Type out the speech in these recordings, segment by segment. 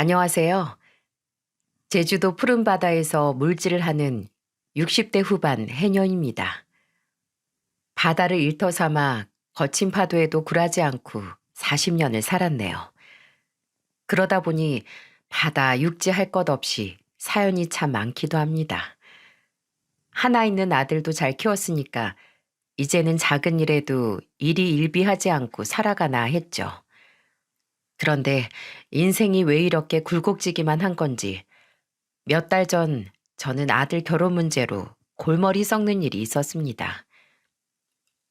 안녕하세요. 제주도 푸른 바다에서 물질을 하는 60대 후반 해녀입니다. 바다를 일터 삼아 거친 파도에도 굴하지 않고 40년을 살았네요. 그러다 보니 바다 육지 할 것 없이 사연이 참 많기도 합니다. 하나 있는 아들도 잘 키웠으니까 이제는 작은 일에도 일이 일비하지 않고 살아가나 했죠. 그런데 인생이 왜 이렇게 굴곡지기만 한 건지 몇 달 전 저는 아들 결혼 문제로 골머리 썩는 일이 있었습니다.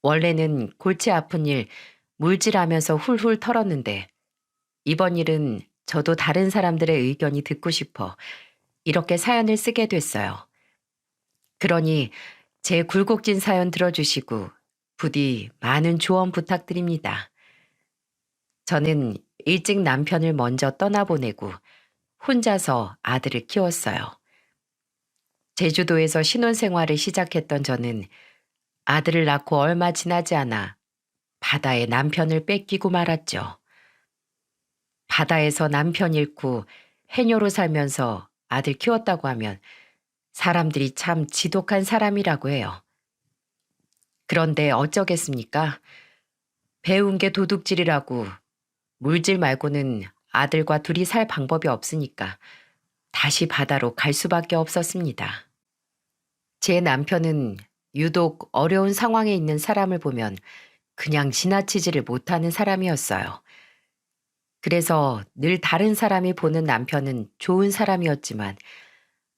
원래는 골치 아픈 일 물질하면서 훌훌 털었는데 이번 일은 저도 다른 사람들의 의견이 듣고 싶어 이렇게 사연을 쓰게 됐어요. 그러니 제 굴곡진 사연 들어주시고 부디 많은 조언 부탁드립니다. 저는 일찍 남편을 먼저 떠나보내고 혼자서 아들을 키웠어요. 제주도에서 신혼생활을 시작했던 저는 아들을 낳고 얼마 지나지 않아 바다에 남편을 뺏기고 말았죠. 바다에서 남편 잃고 해녀로 살면서 아들 키웠다고 하면 사람들이 참 지독한 사람이라고 해요. 그런데 어쩌겠습니까? 배운 게 도둑질이라고 물질 말고는 아들과 둘이 살 방법이 없으니까 다시 바다로 갈 수밖에 없었습니다. 제 남편은 유독 어려운 상황에 있는 사람을 보면 그냥 지나치지를 못하는 사람이었어요. 그래서 늘 다른 사람이 보는 남편은 좋은 사람이었지만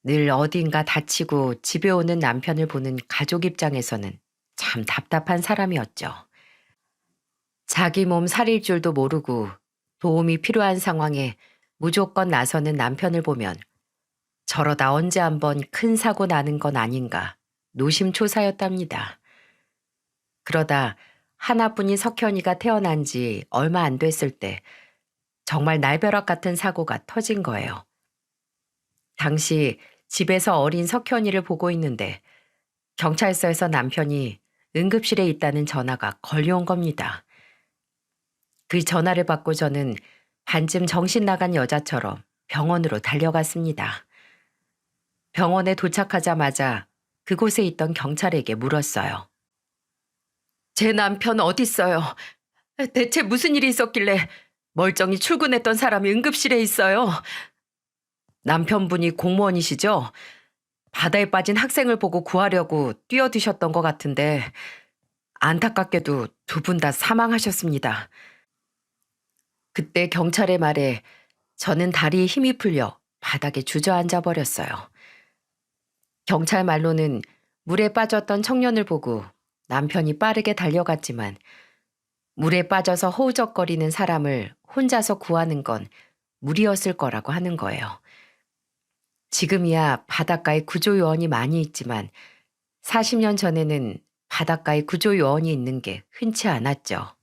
늘 어딘가 다치고 집에 오는 남편을 보는 가족 입장에서는 참 답답한 사람이었죠. 자기 몸 살릴 줄도 모르고 도움이 필요한 상황에 무조건 나서는 남편을 보면 저러다 언제 한번 큰 사고 나는 건 아닌가 노심초사였답니다. 그러다 하나뿐인 석현이가 태어난 지 얼마 안 됐을 때 정말 날벼락 같은 사고가 터진 거예요. 당시 집에서 어린 석현이를 보고 있는데 경찰서에서 남편이 응급실에 있다는 전화가 걸려온 겁니다. 그 전화를 받고 저는 반쯤 정신 나간 여자처럼 병원으로 달려갔습니다. 병원에 도착하자마자 그곳에 있던 경찰에게 물었어요. 제 남편 어딨어요? 대체 무슨 일이 있었길래 멀쩡히 출근했던 사람이 응급실에 있어요? 남편분이 공무원이시죠? 바다에 빠진 학생을 보고 구하려고 뛰어드셨던 것 같은데 안타깝게도 두 분 다 사망하셨습니다. 그때 경찰의 말에 저는 다리에 힘이 풀려 바닥에 주저앉아 버렸어요. 경찰 말로는 물에 빠졌던 청년을 보고 남편이 빠르게 달려갔지만 물에 빠져서 허우적거리는 사람을 혼자서 구하는 건 무리였을 거라고 하는 거예요. 지금이야 바닷가에 구조요원이 많이 있지만 40년 전에는 바닷가에 구조요원이 있는 게 흔치 않았죠.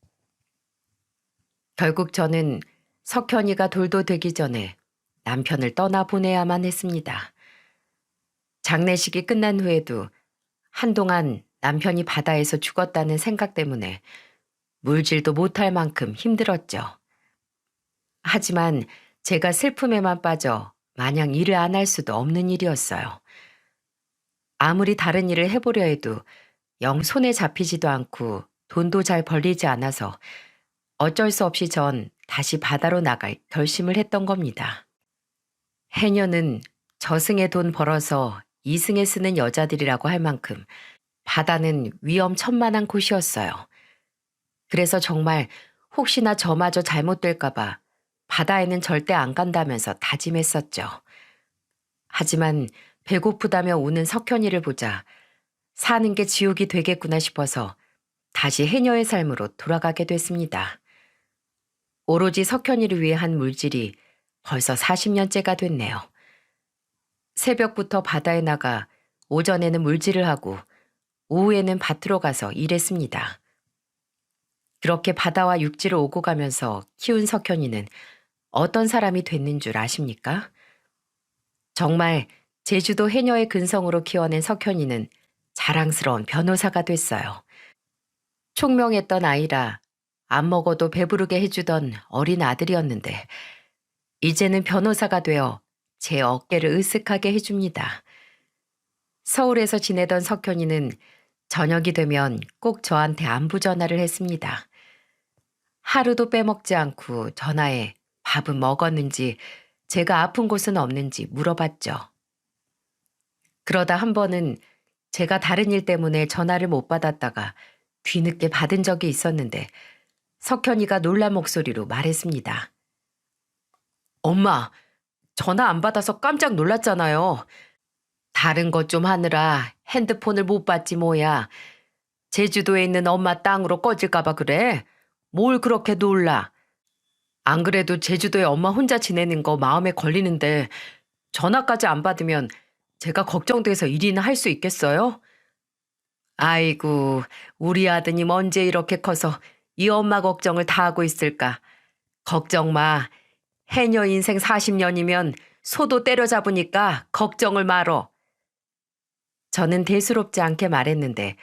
결국 저는 석현이가 돌도 되기 전에 남편을 떠나보내야만 했습니다. 장례식이 끝난 후에도 한동안 남편이 바다에서 죽었다는 생각 때문에 물질도 못할 만큼 힘들었죠. 하지만 제가 슬픔에만 빠져 마냥 일을 안 할 수도 없는 일이었어요. 아무리 다른 일을 해보려 해도 영 손에 잡히지도 않고 돈도 잘 벌리지 않아서 어쩔 수 없이 전 다시 바다로 나갈 결심을 했던 겁니다. 해녀는 저승에 돈 벌어서 이승에 쓰는 여자들이라고 할 만큼 바다는 위험천만한 곳이었어요. 그래서 정말 혹시나 저마저 잘못될까봐 바다에는 절대 안 간다면서 다짐했었죠. 하지만 배고프다며 우는 석현이를 보자 사는 게 지옥이 되겠구나 싶어서 다시 해녀의 삶으로 돌아가게 됐습니다. 오로지 석현이를 위해 한 물질이 벌써 40년째가 됐네요. 새벽부터 바다에 나가 오전에는 물질을 하고 오후에는 밭으로 가서 일했습니다. 그렇게 바다와 육지를 오고 가면서 키운 석현이는 어떤 사람이 됐는 줄 아십니까? 정말 제주도 해녀의 근성으로 키워낸 석현이는 자랑스러운 변호사가 됐어요. 총명했던 아이라 안 먹어도 배부르게 해주던 어린 아들이었는데 이제는 변호사가 되어 제 어깨를 으쓱하게 해줍니다. 서울에서 지내던 석현이는 저녁이 되면 꼭 저한테 안부 전화를 했습니다. 하루도 빼먹지 않고 전화해 밥은 먹었는지 제가 아픈 곳은 없는지 물어봤죠. 그러다 한 번은 제가 다른 일 때문에 전화를 못 받았다가 뒤늦게 받은 적이 있었는데 석현이가 놀란 목소리로 말했습니다. 엄마, 전화 안 받아서 깜짝 놀랐잖아요. 다른 것 좀 하느라 핸드폰을 못 받지 뭐야. 제주도에 있는 엄마 땅으로 꺼질까봐 그래? 뭘 그렇게 놀라? 안 그래도 제주도에 엄마 혼자 지내는 거 마음에 걸리는데 전화까지 안 받으면 제가 걱정돼서 일이나 할 수 있겠어요? 아이고, 우리 아드님 언제 이렇게 커서 이 엄마 걱정을 다 하고 있을까? 걱정 마. 해녀 인생 40년이면 소도 때려잡으니까 걱정을 말어. 저는 대수롭지 않게 말했는데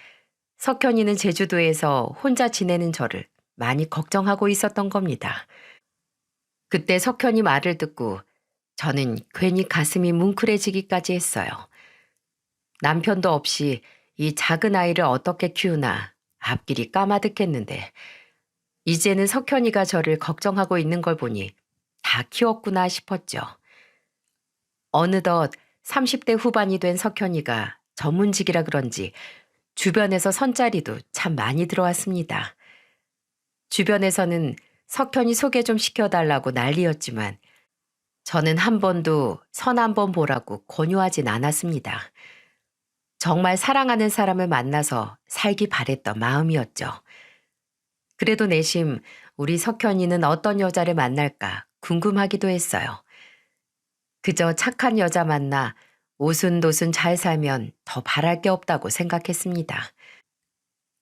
석현이는 제주도에서 혼자 지내는 저를 많이 걱정하고 있었던 겁니다. 그때 석현이 말을 듣고 저는 괜히 가슴이 뭉클해지기까지 했어요. 남편도 없이 이 작은 아이를 어떻게 키우나 앞길이 까마득했는데 이제는 석현이가 저를 걱정하고 있는 걸 보니 다 키웠구나 싶었죠. 어느덧 30대 후반이 된 석현이가 전문직이라 그런지 주변에서 선자리도 참 많이 들어왔습니다. 주변에서는 석현이 소개 좀 시켜달라고 난리였지만 저는 한 번도 선 한 번 보라고 권유하진 않았습니다. 정말 사랑하는 사람을 만나서 살기 바랬던 마음이었죠. 그래도 내심 우리 석현이는 어떤 여자를 만날까 궁금하기도 했어요. 그저 착한 여자 만나 오순도순 잘 살면 더 바랄 게 없다고 생각했습니다.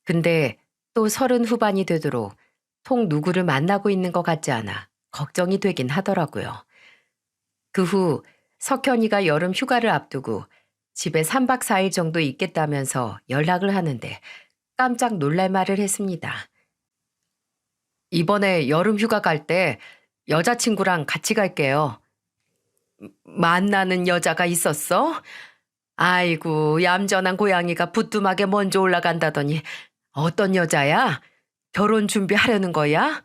근데 또 30 후반이 되도록 통 누구를 만나고 있는 것 같지 않아 걱정이 되긴 하더라고요. 그 후 석현이가 여름 휴가를 앞두고 집에 3박 4일 정도 있겠다면서 연락을 하는데 깜짝 놀랄 말을 했습니다. 이번에 여름 휴가 갈 때 여자친구랑 같이 갈게요. 만나는 여자가 있었어? 아이고, 얌전한 고양이가 부뚜막에 먼저 올라간다더니 어떤 여자야? 결혼 준비하려는 거야?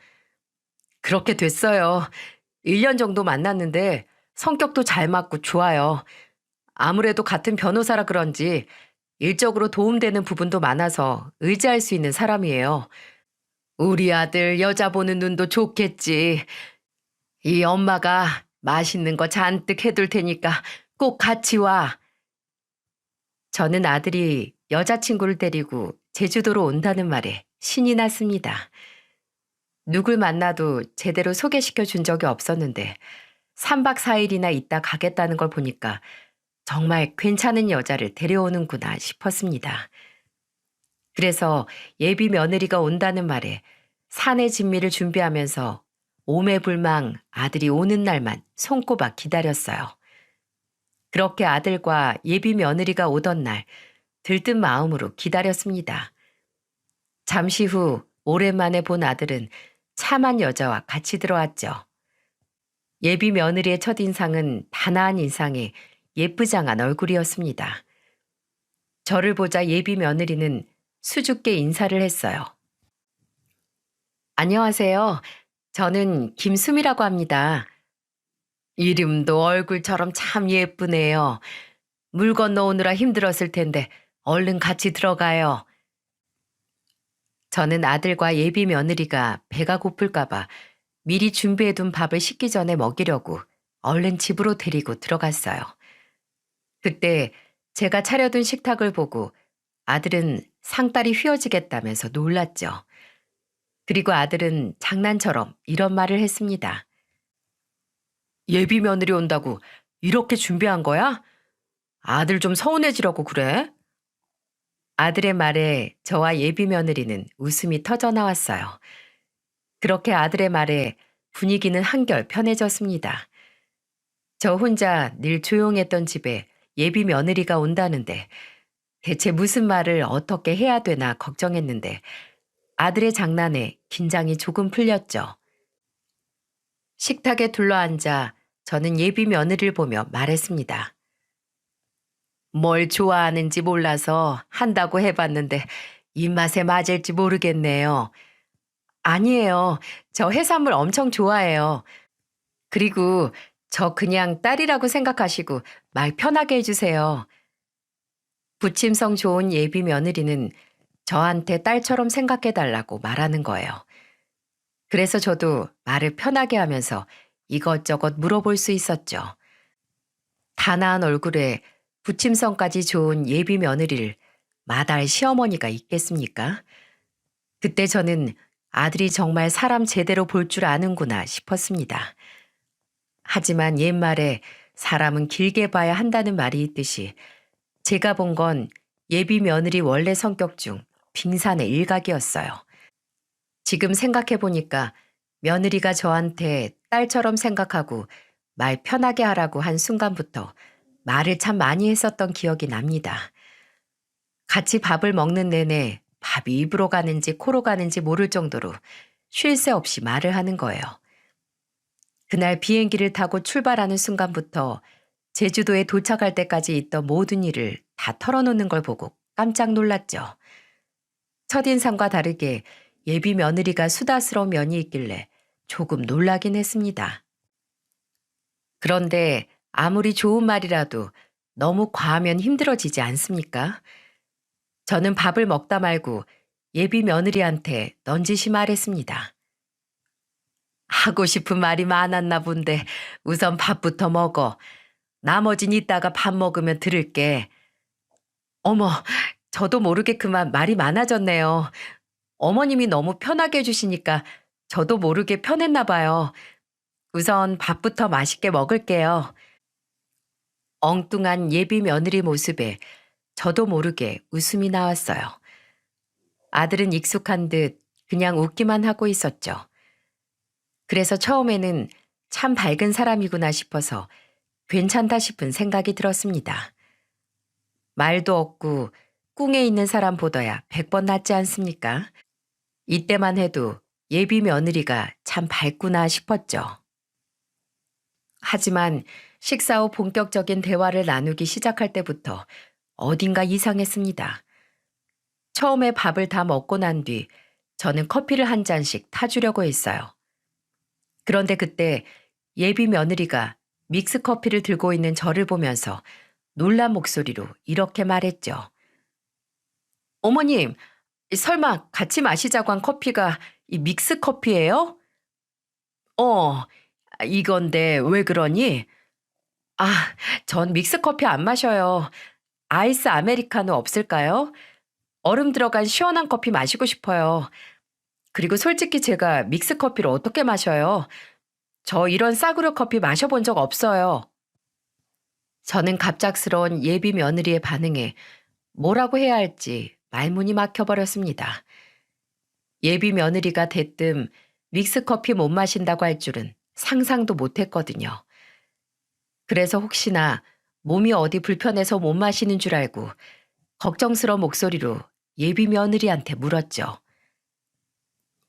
그렇게 됐어요. 1년 정도 만났는데 성격도 잘 맞고 좋아요. 아무래도 같은 변호사라 그런지 일적으로 도움되는 부분도 많아서 의지할 수 있는 사람이에요. 우리 아들 여자 보는 눈도 좋겠지. 이 엄마가 맛있는 거 잔뜩 해둘 테니까 꼭 같이 와. 저는 아들이 여자친구를 데리고 제주도로 온다는 말에 신이 났습니다. 누굴 만나도 제대로 소개시켜 준 적이 없었는데 3박 4일이나 있다 가겠다는 걸 보니까 정말 괜찮은 여자를 데려오는구나 싶었습니다. 그래서 예비 며느리가 온다는 말에 사내 진미를 준비하면서 오매불망 아들이 오는 날만 손꼽아 기다렸어요. 그렇게 아들과 예비 며느리가 오던 날 들뜬 마음으로 기다렸습니다. 잠시 후 오랜만에 본 아들은 참한 여자와 같이 들어왔죠. 예비 며느리의 첫인상은 단아한 인상에 예쁘장한 얼굴이었습니다. 저를 보자 예비 며느리는 수줍게 인사를 했어요. 안녕하세요. 저는 김수미라고 합니다. 이름도 얼굴처럼 참 예쁘네요. 물 건너오느라 힘들었을 텐데 얼른 같이 들어가요. 저는 아들과 예비 며느리가 배가 고플까봐 미리 준비해둔 밥을 식기 전에 먹이려고 얼른 집으로 데리고 들어갔어요. 그때 제가 차려둔 식탁을 보고 아들은 상다리 휘어지겠다면서 놀랐죠. 그리고 아들은 장난처럼 이런 말을 했습니다. 예비 며느리 온다고 이렇게 준비한 거야? 아들 좀 서운해지려고 그래? 아들의 말에 저와 예비 며느리는 웃음이 터져 나왔어요. 그렇게 아들의 말에 분위기는 한결 편해졌습니다. 저 혼자 늘 조용했던 집에 예비 며느리가 온다는데 대체 무슨 말을 어떻게 해야 되나 걱정했는데 아들의 장난에 긴장이 조금 풀렸죠. 식탁에 둘러앉아 저는 예비 며느리를 보며 말했습니다. 뭘 좋아하는지 몰라서 한다고 해봤는데 입맛에 맞을지 모르겠네요. 아니에요. 저 해산물 엄청 좋아해요. 그리고 저 그냥 딸이라고 생각하시고 말 편하게 해주세요. 부침성 좋은 예비 며느리는 저한테 딸처럼 생각해달라고 말하는 거예요. 그래서 저도 말을 편하게 하면서 이것저것 물어볼 수 있었죠. 단아한 얼굴에 부침성까지 좋은 예비 며느리를 마다할 시어머니가 있겠습니까? 그때 저는 아들이 정말 사람 제대로 볼 줄 아는구나 싶었습니다. 하지만 옛말에 사람은 길게 봐야 한다는 말이 있듯이 제가 본 건 예비 며느리 원래 성격 중 빙산의 일각이었어요. 지금 생각해 보니까 며느리가 저한테 딸처럼 생각하고 말 편하게 하라고 한 순간부터 말을 참 많이 했었던 기억이 납니다. 같이 밥을 먹는 내내 밥이 입으로 가는지 코로 가는지 모를 정도로 쉴 새 없이 말을 하는 거예요. 그날 비행기를 타고 출발하는 순간부터 제주도에 도착할 때까지 있던 모든 일을 다 털어놓는 걸 보고 깜짝 놀랐죠. 첫인상과 다르게 예비 며느리가 수다스러운 면이 있길래 조금 놀라긴 했습니다. 그런데 아무리 좋은 말이라도 너무 과하면 힘들어지지 않습니까? 저는 밥을 먹다 말고 예비 며느리한테 넌지시 말했습니다. 하고 싶은 말이 많았나 본데 우선 밥부터 먹어. 나머진 이따가 밥 먹으면 들을게. 어머, 저도 모르게 그만 말이 많아졌네요. 어머님이 너무 편하게 해주시니까 저도 모르게 편했나 봐요. 우선 밥부터 맛있게 먹을게요. 엉뚱한 예비 며느리 모습에 저도 모르게 웃음이 나왔어요. 아들은 익숙한 듯 그냥 웃기만 하고 있었죠. 그래서 처음에는 참 밝은 사람이구나 싶어서 괜찮다 싶은 생각이 들었습니다. 말도 없고 꿍에 있는 사람보다야 100번 낫지 않습니까? 이때만 해도 예비 며느리가 참 밝구나 싶었죠. 하지만 식사 후 본격적인 대화를 나누기 시작할 때부터 어딘가 이상했습니다. 처음에 밥을 다 먹고 난 뒤 저는 커피를 한 잔씩 타주려고 했어요. 그런데 그때 예비 며느리가 믹스 커피를 들고 있는 저를 보면서 놀란 목소리로 이렇게 말했죠. 어머님, 설마 같이 마시자고 한 커피가 이 믹스 커피예요? 어, 이건데 왜 그러니? 아, 전 믹스 커피 안 마셔요. 아이스 아메리카노 없을까요? 얼음 들어간 시원한 커피 마시고 싶어요. 그리고 솔직히 제가 믹스 커피를 어떻게 마셔요? 저 이런 싸구려 커피 마셔본 적 없어요. 저는 갑작스러운 예비 며느리의 반응에 뭐라고 해야 할지 말문이 막혀버렸습니다. 예비 며느리가 대뜸 믹스 커피 못 마신다고 할 줄은 상상도 못 했거든요. 그래서 혹시나 몸이 어디 불편해서 못 마시는 줄 알고 걱정스러운 목소리로 예비 며느리한테 물었죠.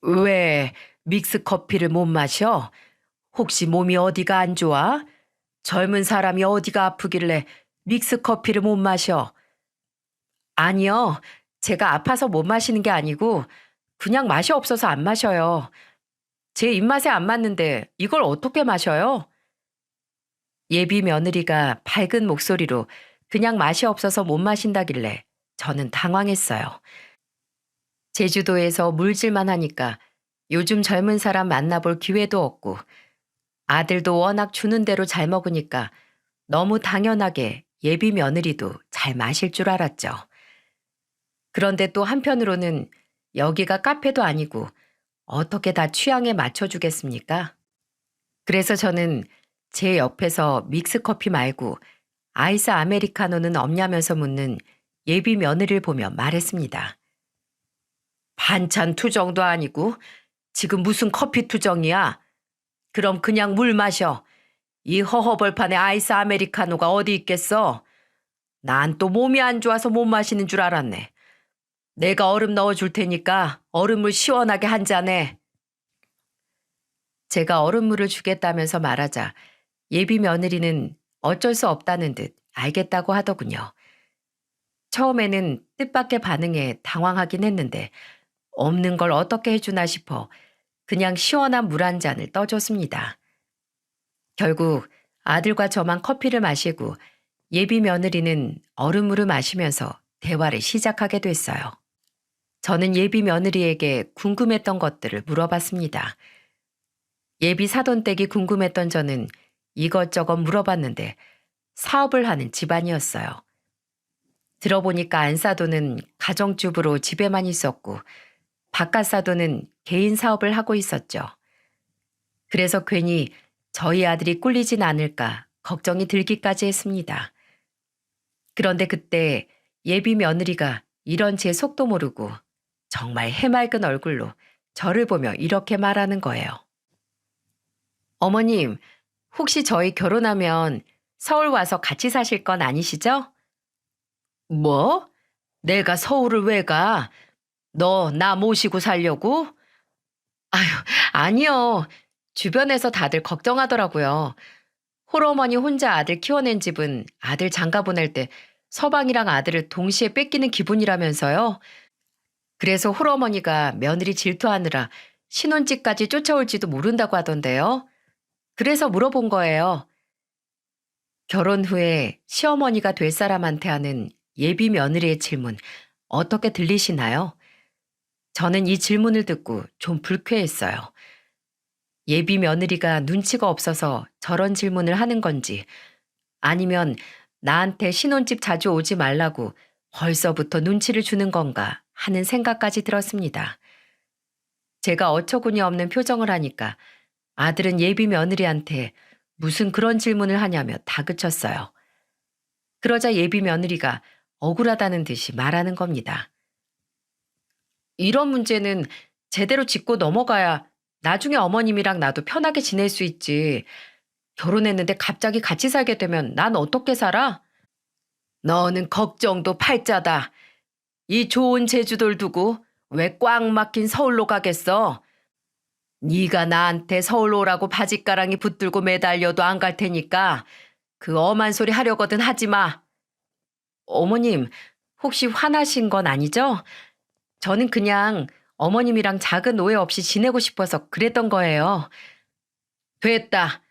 왜 믹스 커피를 못 마셔? 혹시 몸이 어디가 안 좋아? 젊은 사람이 어디가 아프길래 믹스 커피를 못 마셔? 아니요. 제가 아파서 못 마시는 게 아니고 그냥 맛이 없어서 안 마셔요. 제 입맛에 안 맞는데 이걸 어떻게 마셔요? 예비 며느리가 밝은 목소리로 그냥 맛이 없어서 못 마신다길래 저는 당황했어요. 제주도에서 물질만 하니까 요즘 젊은 사람 만나볼 기회도 없고 아들도 워낙 주는 대로 잘 먹으니까 너무 당연하게 예비 며느리도 잘 마실 줄 알았죠. 그런데 또 한편으로는 여기가 카페도 아니고 어떻게 다 취향에 맞춰주겠습니까? 그래서 저는 제 옆에서 믹스커피 말고 아이스 아메리카노는 없냐면서 묻는 예비 며느리를 보며 말했습니다. 반찬 투정도 아니고 지금 무슨 커피 투정이야? 그럼 그냥 물 마셔. 이 허허벌판에 아이스 아메리카노가 어디 있겠어? 난 또 몸이 안 좋아서 못 마시는 줄 알았네. 내가 얼음 넣어줄 테니까 얼음물 시원하게 한 잔해. 제가 얼음물을 주겠다면서 말하자 예비 며느리는 어쩔 수 없다는 듯 알겠다고 하더군요. 처음에는 뜻밖의 반응에 당황하긴 했는데 없는 걸 어떻게 해주나 싶어 그냥 시원한 물 한 잔을 떠줬습니다. 결국 아들과 저만 커피를 마시고 예비 며느리는 얼음물을 마시면서 대화를 시작하게 됐어요. 저는 예비 며느리에게 궁금했던 것들을 물어봤습니다. 예비 사돈댁이 궁금했던 저는 이것저것 물어봤는데 사업을 하는 집안이었어요. 들어보니까 안사돈은 가정주부로 집에만 있었고 바깥사돈은 개인 사업을 하고 있었죠. 그래서 괜히 저희 아들이 꿀리진 않을까 걱정이 들기까지 했습니다. 그런데 그때 예비 며느리가 이런 제 속도 모르고 정말 해맑은 얼굴로 저를 보며 이렇게 말하는 거예요. 어머님, 혹시 저희 결혼하면 서울 와서 같이 사실 건 아니시죠? 뭐? 내가 서울을 왜 가? 너 나 모시고 살려고? 아유, 아니요. 주변에서 다들 걱정하더라고요. 홀어머니 혼자 아들 키워낸 집은 아들 장가 보낼 때 서방이랑 아들을 동시에 뺏기는 기분이라면서요. 그래서 홀어머니가 며느리 질투하느라 신혼집까지 쫓아올지도 모른다고 하던데요. 그래서 물어본 거예요. 결혼 후에 시어머니가 될 사람한테 하는 예비 며느리의 질문 어떻게 들리시나요? 저는 이 질문을 듣고 좀 불쾌했어요. 예비 며느리가 눈치가 없어서 저런 질문을 하는 건지 아니면 나한테 신혼집 자주 오지 말라고 벌써부터 눈치를 주는 건가 하는 생각까지 들었습니다. 제가 어처구니 없는 표정을 하니까 아들은 예비 며느리한테 무슨 그런 질문을 하냐며 다그쳤어요. 그러자 예비 며느리가 억울하다는 듯이 말하는 겁니다. 이런 문제는 제대로 짚고 넘어가야 나중에 어머님이랑 나도 편하게 지낼 수 있지. 결혼했는데 갑자기 같이 살게 되면 난 어떻게 살아? 너는 걱정도 팔자다. 이 좋은 제주도를 두고 왜 꽉 막힌 서울로 가겠어? 네가 나한테 서울 오라고 바짓가랑이 붙들고 매달려도 안 갈 테니까 그 엄한 소리 하려거든 하지 마. 어머님, 혹시 화나신 건 아니죠? 저는 그냥 어머님이랑 작은 오해 없이 지내고 싶어서 그랬던 거예요. 됐다.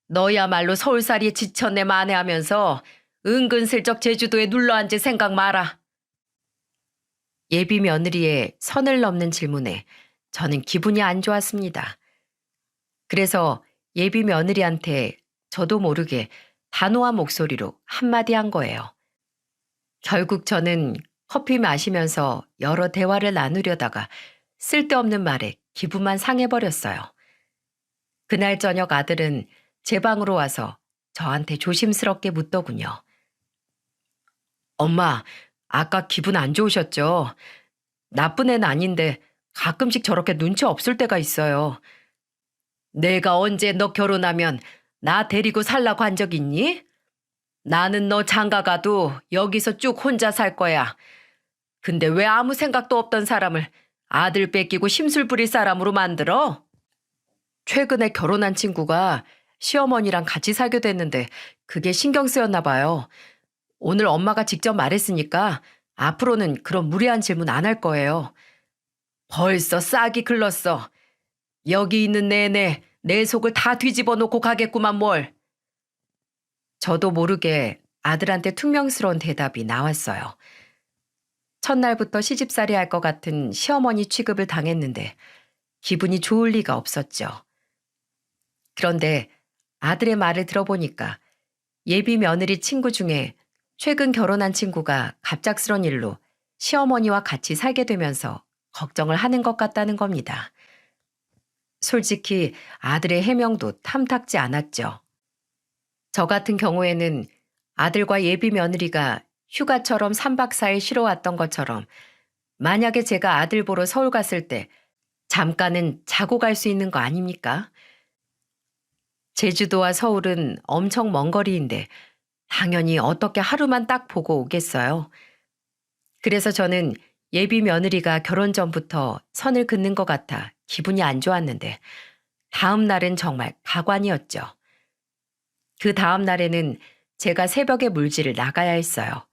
너야말로 서울살이에 지쳤네 만회하면서 은근슬쩍 제주도에 눌러앉을 생각 마라. 예비 며느리의 선을 넘는 질문에 저는 기분이 안 좋았습니다. 그래서 예비 며느리한테 저도 모르게 단호한 목소리로 한마디 한 거예요. 결국 저는 커피 마시면서 여러 대화를 나누려다가 쓸데없는 말에 기분만 상해버렸어요. 그날 저녁 아들은 제 방으로 와서 저한테 조심스럽게 묻더군요. 엄마, 아까 기분 안 좋으셨죠? 나쁜 애는 아닌데 가끔씩 저렇게 눈치 없을 때가 있어요. 내가 언제 너 결혼하면 나 데리고 살라고 한 적 있니? 나는 너 장가 가도 여기서 쭉 혼자 살 거야. 근데 왜 아무 생각도 없던 사람을 아들 뺏기고 심술 부릴 사람으로 만들어? 최근에 결혼한 친구가 시어머니랑 같이 살게 됐는데 그게 신경 쓰였나 봐요. 오늘 엄마가 직접 말했으니까 앞으로는 그런 무리한 질문 안 할 거예요. 벌써 싹이 글렀어. 여기 있는 내내 내 속을 다 뒤집어 놓고 가겠구만 뭘. 저도 모르게 아들한테 퉁명스러운 대답이 나왔어요. 첫날부터 시집살이 할 것 같은 시어머니 취급을 당했는데 기분이 좋을 리가 없었죠. 그런데 아들의 말을 들어보니까 예비 며느리 친구 중에 최근 결혼한 친구가 갑작스런 일로 시어머니와 같이 살게 되면서 걱정을 하는 것 같다는 겁니다. 솔직히 아들의 해명도 탐탁지 않았죠. 저 같은 경우에는 아들과 예비 며느리가 휴가처럼 3박 4일 쉬러 왔던 것처럼 만약에 제가 아들 보러 서울 갔을 때 잠깐은 자고 갈 수 있는 거 아닙니까? 제주도와 서울은 엄청 먼 거리인데 당연히 어떻게 하루만 딱 보고 오겠어요. 그래서 저는 예비 며느리가 결혼 전부터 선을 긋는 것 같아 기분이 안 좋았는데 다음 날은 정말 가관이었죠. 그 다음 날에는 제가 새벽에 물질을 나가야 했어요.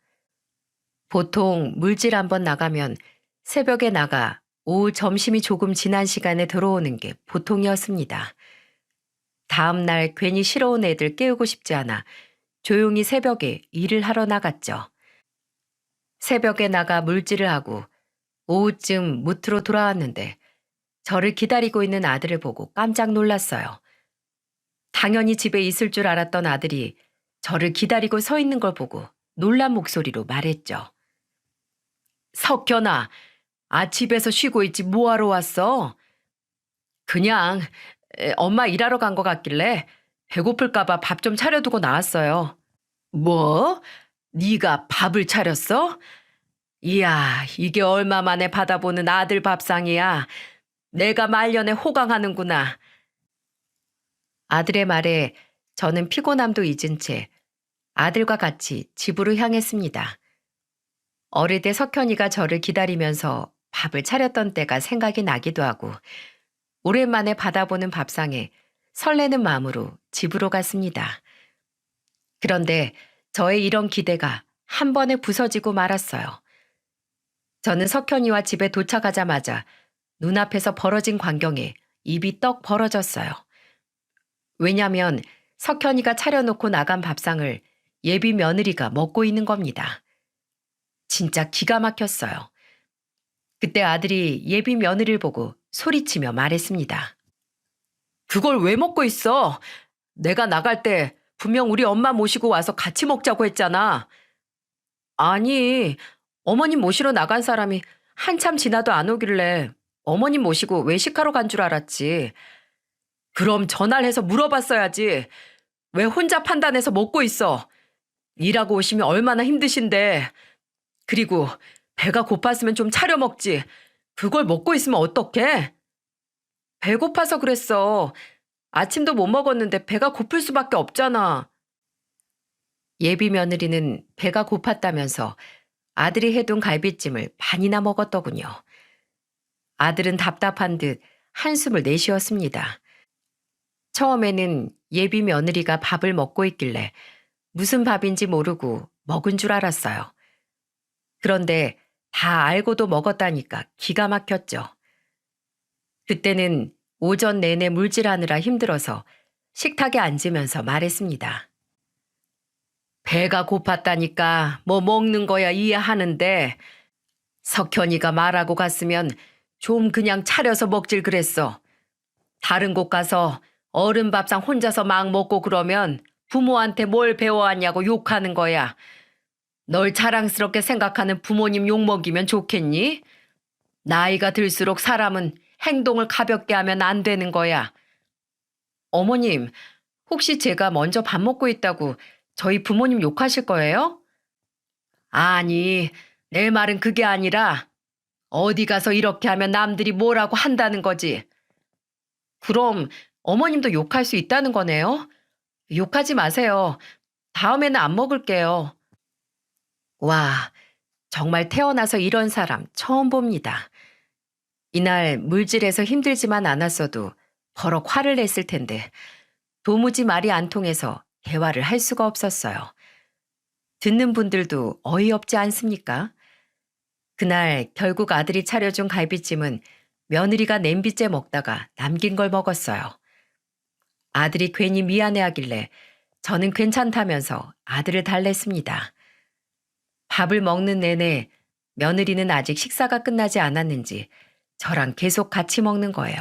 보통 물질 한번 나가면 새벽에 나가 오후 점심이 조금 지난 시간에 들어오는 게 보통이었습니다. 다음 날 괜히 싫어 온 애들 깨우고 싶지 않아 조용히 새벽에 일을 하러 나갔죠. 새벽에 나가 물질을 하고 오후쯤 무트로 돌아왔는데 저를 기다리고 있는 아들을 보고 깜짝 놀랐어요. 당연히 집에 있을 줄 알았던 아들이 저를 기다리고 서 있는 걸 보고 놀란 목소리로 말했죠. 석현아, 집에서 쉬고 있지 뭐하러 왔어? 그냥 엄마 일하러 간 것 같길래 배고플까 봐 밥 좀 차려두고 나왔어요. 뭐? 네가 밥을 차렸어? 이야, 이게 얼마 만에 받아보는 아들 밥상이야. 내가 말년에 호강하는구나. 아들의 말에 저는 피곤함도 잊은 채 아들과 같이 집으로 향했습니다. 어릴 때 석현이가 저를 기다리면서 밥을 차렸던 때가 생각이 나기도 하고 오랜만에 받아보는 밥상에 설레는 마음으로 집으로 갔습니다. 그런데 저의 이런 기대가 한 번에 부서지고 말았어요. 저는 석현이와 집에 도착하자마자 눈앞에서 벌어진 광경에 입이 떡 벌어졌어요. 왜냐면 석현이가 차려놓고 나간 밥상을 예비 며느리가 먹고 있는 겁니다. 진짜 기가 막혔어요. 그때 아들이 예비 며느리를 보고 소리치며 말했습니다. 그걸 왜 먹고 있어? 내가 나갈 때 분명 우리 엄마 모시고 와서 같이 먹자고 했잖아. 아니, 어머님 모시러 나간 사람이 한참 지나도 안 오길래 어머님 모시고 외식하러 간 줄 알았지. 그럼 전화를 해서 물어봤어야지. 왜 혼자 판단해서 먹고 있어? 일하고 오시면 얼마나 힘드신데. 그리고 배가 고팠으면 좀 차려 먹지. 그걸 먹고 있으면 어떡해? 배고파서 그랬어. 아침도 못 먹었는데 배가 고플 수밖에 없잖아. 예비 며느리는 배가 고팠다면서 아들이 해둔 갈비찜을 반이나 먹었더군요. 아들은 답답한 듯 한숨을 내쉬었습니다. 처음에는 예비 며느리가 밥을 먹고 있길래 무슨 밥인지 모르고 먹은 줄 알았어요. 그런데 다 알고도 먹었다니까 기가 막혔죠. 그때는 오전 내내 물질하느라 힘들어서 식탁에 앉으면서 말했습니다. 배가 고팠다니까 뭐 먹는 거야 이해하는데 석현이가 말하고 갔으면 좀 그냥 차려서 먹질 그랬어. 다른 곳 가서 어른 밥상 혼자서 막 먹고 그러면 부모한테 뭘 배워왔냐고 욕하는 거야. 널 자랑스럽게 생각하는 부모님 욕먹이면 좋겠니? 나이가 들수록 사람은 행동을 가볍게 하면 안 되는 거야. 어머님, 혹시 제가 먼저 밥 먹고 있다고 저희 부모님 욕하실 거예요? 아니, 내 말은 그게 아니라 어디 가서 이렇게 하면 남들이 뭐라고 한다는 거지. 그럼 어머님도 욕할 수 있다는 거네요? 욕하지 마세요. 다음에는 안 먹을게요. 와, 정말 태어나서 이런 사람 처음 봅니다. 이날 물질에서 힘들지만 않았어도 버럭 화를 냈을 텐데 도무지 말이 안 통해서 대화를 할 수가 없었어요. 듣는 분들도 어이없지 않습니까? 그날 결국 아들이 차려준 갈비찜은 며느리가 냄비째 먹다가 남긴 걸 먹었어요. 아들이 괜히 미안해하길래 저는 괜찮다면서 아들을 달랬습니다. 밥을 먹는 내내 며느리는 아직 식사가 끝나지 않았는지 저랑 계속 같이 먹는 거예요.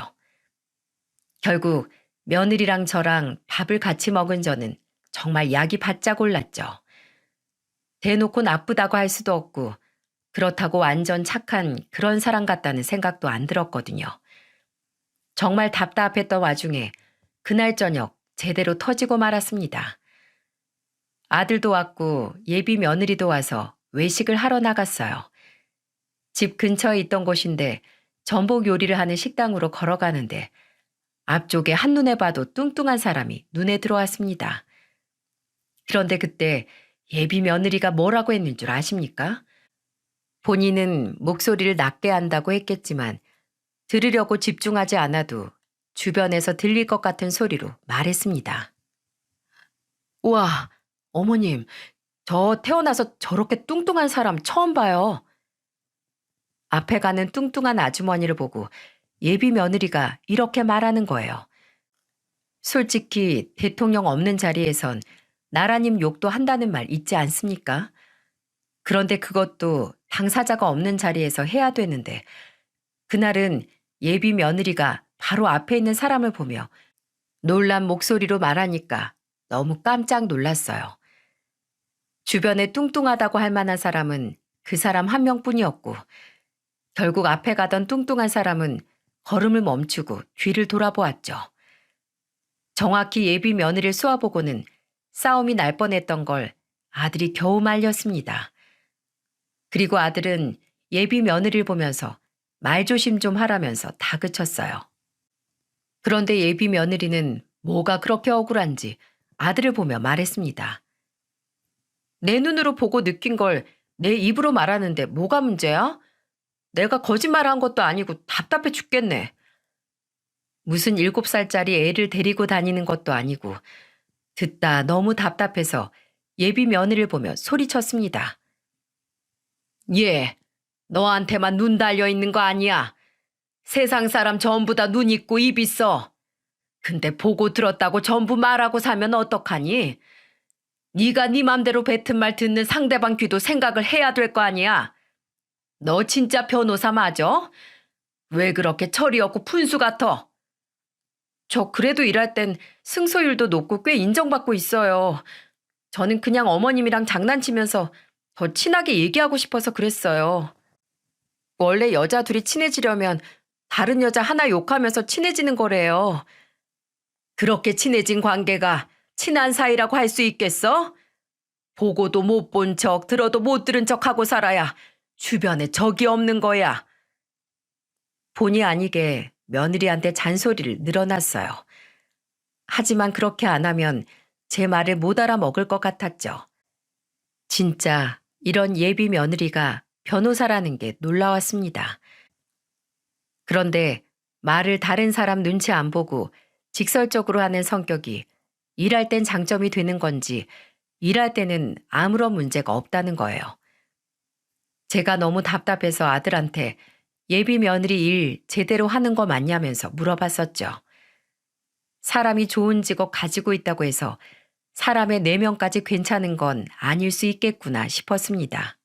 결국 며느리랑 저랑 밥을 같이 먹은 저는 정말 약이 바짝 올랐죠. 대놓고 나쁘다고 할 수도 없고 그렇다고 완전 착한 그런 사람 같다는 생각도 안 들었거든요. 정말 답답했던 와중에 그날 저녁 제대로 터지고 말았습니다. 아들도 왔고 예비 며느리도 와서 외식을 하러 나갔어요. 집 근처에 있던 곳인데 전복 요리를 하는 식당으로 걸어가는데 앞쪽에 한눈에 봐도 뚱뚱한 사람이 눈에 들어왔습니다. 그런데 그때 예비 며느리가 뭐라고 했는 줄 아십니까? 본인은 목소리를 낮게 한다고 했겠지만 들으려고 집중하지 않아도 주변에서 들릴 것 같은 소리로 말했습니다. 우와, 어머님, 저 태어나서 저렇게 뚱뚱한 사람 처음 봐요. 앞에 가는 뚱뚱한 아주머니를 보고 예비 며느리가 이렇게 말하는 거예요. 솔직히 대통령 없는 자리에선 나라님 욕도 한다는 말 있지 않습니까? 그런데 그것도 당사자가 없는 자리에서 해야 되는데 그날은 예비 며느리가 바로 앞에 있는 사람을 보며 놀란 목소리로 말하니까 너무 깜짝 놀랐어요. 주변에 뚱뚱하다고 할 만한 사람은 그 사람 한 명뿐이었고 결국 앞에 가던 뚱뚱한 사람은 걸음을 멈추고 뒤를 돌아보았죠. 정확히 예비 며느리를 쏘아보고는 싸움이 날 뻔했던 걸 아들이 겨우 말렸습니다. 그리고 아들은 예비 며느리를 보면서 말조심 좀 하라면서 다그쳤어요. 그런데 예비 며느리는 뭐가 그렇게 억울한지 아들을 보며 말했습니다. 내 눈으로 보고 느낀 걸 내 입으로 말하는데 뭐가 문제야? 내가 거짓말한 것도 아니고 답답해 죽겠네. 무슨 7살짜리 애를 데리고 다니는 것도 아니고 듣다 너무 답답해서 예비 며느리를 보며 소리쳤습니다. 얘, 너한테만 눈 달려 있는 거 아니야. 세상 사람 전부 다 눈 있고 입 있어. 근데 보고 들었다고 전부 말하고 사면 어떡하니? 네가 네 맘대로 뱉은 말 듣는 상대방 귀도 생각을 해야 될 거 아니야. 너 진짜 변호사 맞아? 왜 그렇게 철이 없고 푼수 같아? 저 그래도 일할 땐 승소율도 높고 꽤 인정받고 있어요. 저는 그냥 어머님이랑 장난치면서 더 친하게 얘기하고 싶어서 그랬어요. 원래 여자 둘이 친해지려면 다른 여자 하나 욕하면서 친해지는 거래요. 그렇게 친해진 관계가 친한 사이라고 할 수 있겠어? 보고도 못 본 척, 들어도 못 들은 척 하고 살아야 주변에 적이 없는 거야. 본의 아니게 며느리한테 잔소리를 늘어놨어요. 하지만 그렇게 안 하면 제 말을 못 알아먹을 것 같았죠. 진짜 이런 예비 며느리가 변호사라는 게 놀라웠습니다. 그런데 말을 다른 사람 눈치 안 보고 직설적으로 하는 성격이 일할 땐 장점이 되는 건지 일할 때는 아무런 문제가 없다는 거예요. 제가 너무 답답해서 아들한테 예비 며느리 일 제대로 하는 거 맞냐면서 물어봤었죠. 사람이 좋은 직업 가지고 있다고 해서 사람의 내면까지 괜찮은 건 아닐 수 있겠구나 싶었습니다.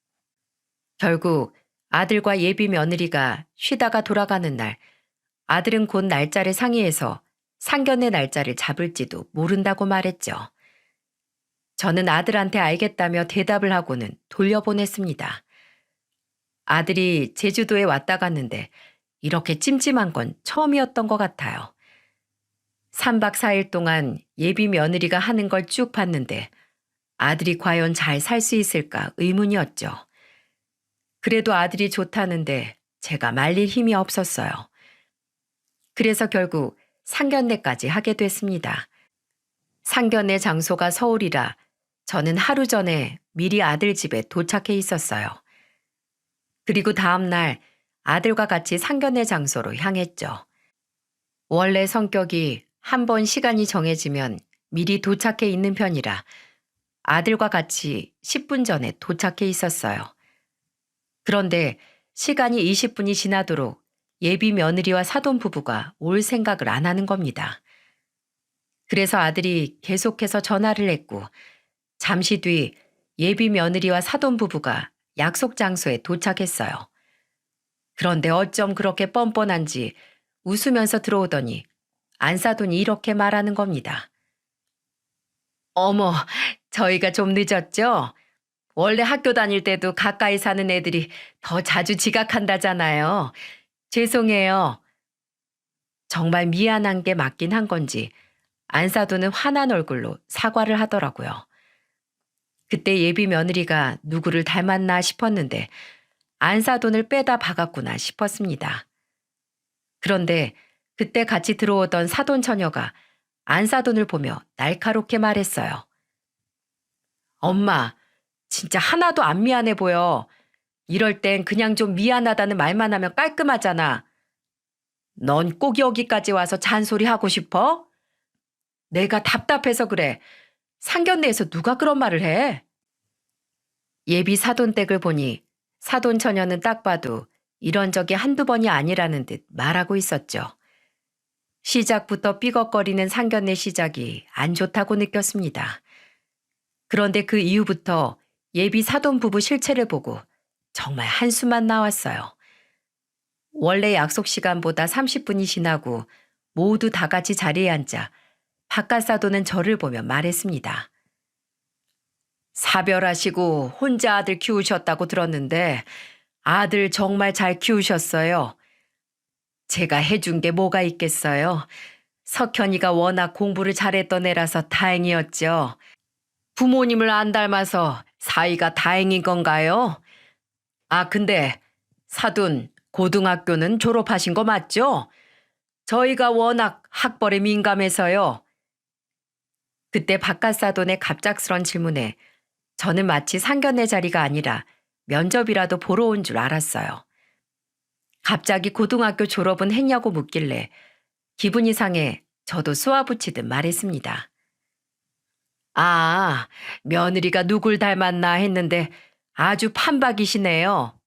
결국 아들과 예비 며느리가 쉬다가 돌아가는 날 아들은 곧 날짜를 상의해서 상견례 날짜를 잡을지도 모른다고 말했죠. 저는 아들한테 알겠다며 대답을 하고는 돌려보냈습니다. 아들이 제주도에 왔다 갔는데 이렇게 찜찜한 건 처음이었던 것 같아요. 3박 4일 동안 예비 며느리가 하는 걸 쭉 봤는데 아들이 과연 잘 살 수 있을까 의문이었죠. 그래도 아들이 좋다는데 제가 말릴 힘이 없었어요. 그래서 결국 상견례까지 하게 됐습니다. 상견례 장소가 서울이라 저는 하루 전에 미리 아들 집에 도착해 있었어요. 그리고 다음 날 아들과 같이 상견례 장소로 향했죠. 원래 성격이 한 번 시간이 정해지면 미리 도착해 있는 편이라 아들과 같이 10분 전에 도착해 있었어요. 그런데 시간이 20분이 지나도록 예비 며느리와 사돈 부부가 올 생각을 안 하는 겁니다. 그래서 아들이 계속해서 전화를 했고 잠시 뒤 예비 며느리와 사돈 부부가 약속 장소에 도착했어요. 그런데 어쩜 그렇게 뻔뻔한지 웃으면서 들어오더니 안사돈이 이렇게 말하는 겁니다. 어머, 저희가 좀 늦었죠? 원래 학교 다닐 때도 가까이 사는 애들이 더 자주 지각한다잖아요. 죄송해요. 정말 미안한 게 맞긴 한 건지 안사돈은 화난 얼굴로 사과를 하더라고요. 그때 예비 며느리가 누구를 닮았나 싶었는데 안사돈을 빼다 박았구나 싶었습니다. 그런데 그때 같이 들어오던 사돈 처녀가 안사돈을 보며 날카롭게 말했어요. 엄마, 진짜 하나도 안 미안해 보여. 이럴 땐 그냥 좀 미안하다는 말만 하면 깔끔하잖아. 넌 꼭 여기까지 와서 잔소리 하고 싶어? 내가 답답해서 그래. 상견례에서 누가 그런 말을 해? 예비 사돈댁을 보니 사돈 처녀는 딱 봐도 이런 적이 한두 번이 아니라는 듯 말하고 있었죠. 시작부터 삐걱거리는 상견례 시작이 안 좋다고 느꼈습니다. 그런데 그 이후부터 예비 사돈 부부 실체를 보고 정말 한숨만 나왔어요. 원래 약속 시간보다 30분이 지나고 모두 다 같이 자리에 앉자 바깥 사돈은 저를 보며 말했습니다. 사별하시고 혼자 아들 키우셨다고 들었는데 아들 정말 잘 키우셨어요. 제가 해준 게 뭐가 있겠어요. 석현이가 워낙 공부를 잘했던 애라서 다행이었죠. 부모님을 안 닮아서 사이가 다행인 건가요? 아, 근데 사돈 고등학교는 졸업하신 거 맞죠? 저희가 워낙 학벌에 민감해서요. 그때 바깥 사돈의 갑작스런 질문에 저는 마치 상견례 자리가 아니라 면접이라도 보러 온 줄 알았어요. 갑자기 고등학교 졸업은 했냐고 묻길래 기분이 상해 저도 쏘아붙이듯 말했습니다. 아, 며느리가 누굴 닮았나 했는데 아주 판박이시네요.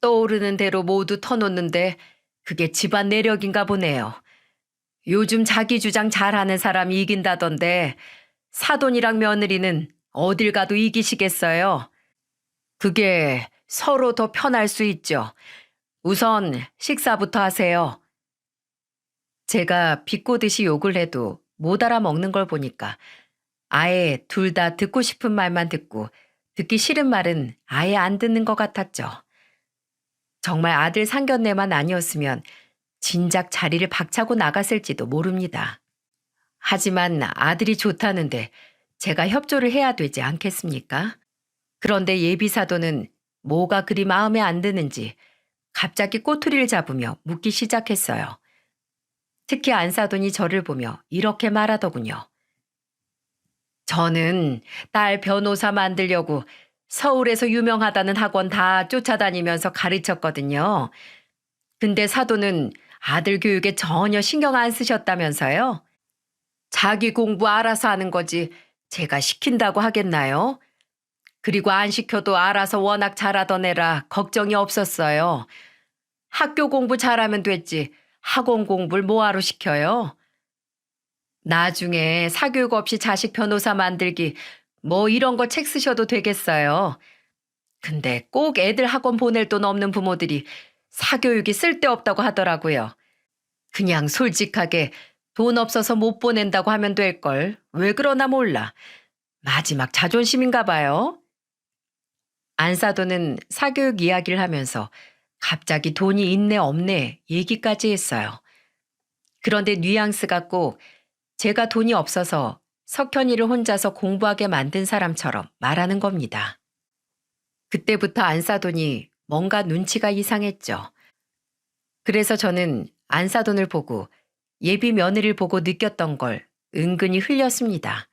떠오르는 대로 모두 터놓는데 그게 집안 내력인가 보네요. 요즘 자기 주장 잘하는 사람이 이긴다던데 사돈이랑 며느리는 어딜 가도 이기시겠어요? 그게 서로 더 편할 수 있죠. 우선 식사부터 하세요. 제가 비꼬듯이 욕을 해도 못 알아먹는 걸 보니까 아예 둘 다 듣고 싶은 말만 듣고 듣기 싫은 말은 아예 안 듣는 것 같았죠. 정말 아들 상견례만 아니었으면 진작 자리를 박차고 나갔을지도 모릅니다. 하지만 아들이 좋다는데 제가 협조를 해야 되지 않겠습니까? 그런데 예비 사돈은 뭐가 그리 마음에 안 드는지 갑자기 꼬투리를 잡으며 묻기 시작했어요. 특히 안사돈이 저를 보며 이렇게 말하더군요. 저는 딸 변호사 만들려고 서울에서 유명하다는 학원 다 쫓아다니면서 가르쳤거든요. 근데 사돈은 아들 교육에 전혀 신경 안 쓰셨다면서요? 자기 공부 알아서 하는 거지 제가 시킨다고 하겠나요? 그리고 안 시켜도 알아서 워낙 잘하던 애라 걱정이 없었어요. 학교 공부 잘하면 됐지 학원 공부를 뭐하러 시켜요? 나중에 사교육 없이 자식 변호사 만들기 뭐 이런 거 책 쓰셔도 되겠어요. 근데 꼭 애들 학원 보낼 돈 없는 부모들이 사교육이 쓸데없다고 하더라고요. 그냥 솔직하게 돈 없어서 못 보낸다고 하면 될걸. 왜 그러나 몰라. 마지막 자존심인가 봐요. 안사도는 사교육 이야기를 하면서 갑자기 돈이 있네 없네 얘기까지 했어요. 그런데 뉘앙스가 꼭 제가 돈이 없어서 석현이를 혼자서 공부하게 만든 사람처럼 말하는 겁니다. 그때부터 안사돈이 뭔가 눈치가 이상했죠. 그래서 저는 안사돈을 보고 예비 며느리를 보고 느꼈던 걸 은근히 흘렸습니다.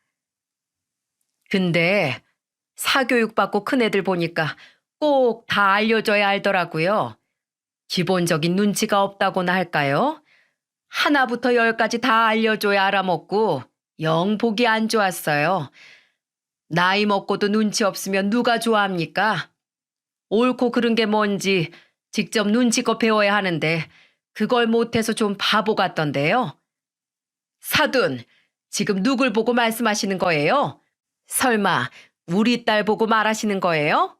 근데 사교육 받고 큰 애들 보니까 꼭 다 알려줘야 알더라고요. 기본적인 눈치가 없다고나 할까요? 하나부터 열까지 다 알려줘야 알아먹고 영 보기 안 좋았어요. 나이 먹고도 눈치 없으면 누가 좋아합니까? 옳고 그른 게 뭔지 직접 눈치껏 배워야 하는데 그걸 못해서 좀 바보 같던데요. 사돈, 지금 누굴 보고 말씀하시는 거예요? 설마 우리 딸 보고 말하시는 거예요?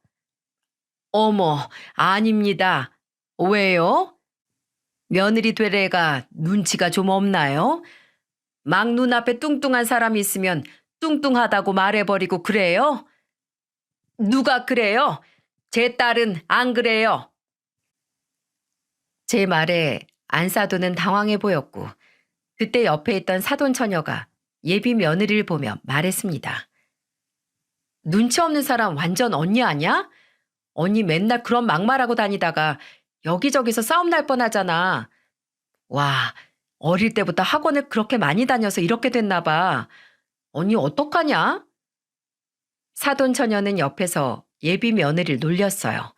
어머, 아닙니다. 왜요? 며느리 될 애가 눈치가 좀 없나요? 막 눈앞에 뚱뚱한 사람이 있으면 뚱뚱하다고 말해버리고 그래요? 누가 그래요? 제 딸은 안 그래요. 제 말에 안사돈은 당황해 보였고 그때 옆에 있던 사돈 처녀가 예비 며느리를 보며 말했습니다. 눈치 없는 사람 완전 언니 아냐? 언니 맨날 그런 막말하고 다니다가 여기저기서 싸움 날 뻔하잖아. 와, 어릴 때부터 학원을 그렇게 많이 다녀서 이렇게 됐나 봐. 언니 어떡하냐? 사돈 처녀는 옆에서 예비 며느리를 놀렸어요.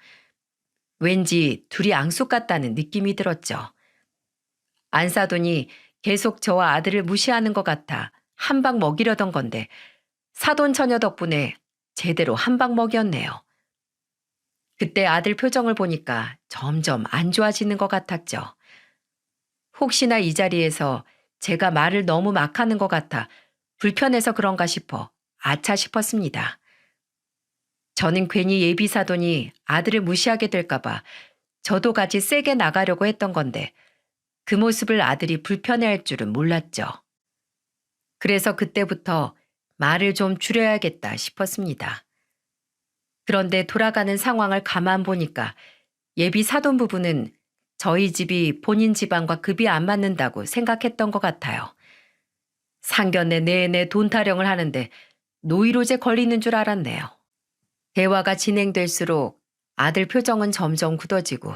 왠지 둘이 앙숙 같다는 느낌이 들었죠. 안사돈이 계속 저와 아들을 무시하는 것 같아 한 방 먹이려던 건데 사돈 처녀 덕분에 제대로 한 방 먹였네요. 그때 아들 표정을 보니까 점점 안 좋아지는 것 같았죠. 혹시나 이 자리에서 제가 말을 너무 막 하는 것 같아 불편해서 그런가 싶어 아차 싶었습니다. 저는 괜히 예비 사돈이 아들을 무시하게 될까봐 저도 같이 세게 나가려고 했던 건데 그 모습을 아들이 불편해할 줄은 몰랐죠. 그래서 그때부터 말을 좀 줄여야겠다 싶었습니다. 그런데 돌아가는 상황을 가만 보니까 예비 사돈 부부는 저희 집이 본인 집안과 급이 안 맞는다고 생각했던 것 같아요. 상견례 내내 돈 타령을 하는데 노이로제 걸리는 줄 알았네요. 대화가 진행될수록 아들 표정은 점점 굳어지고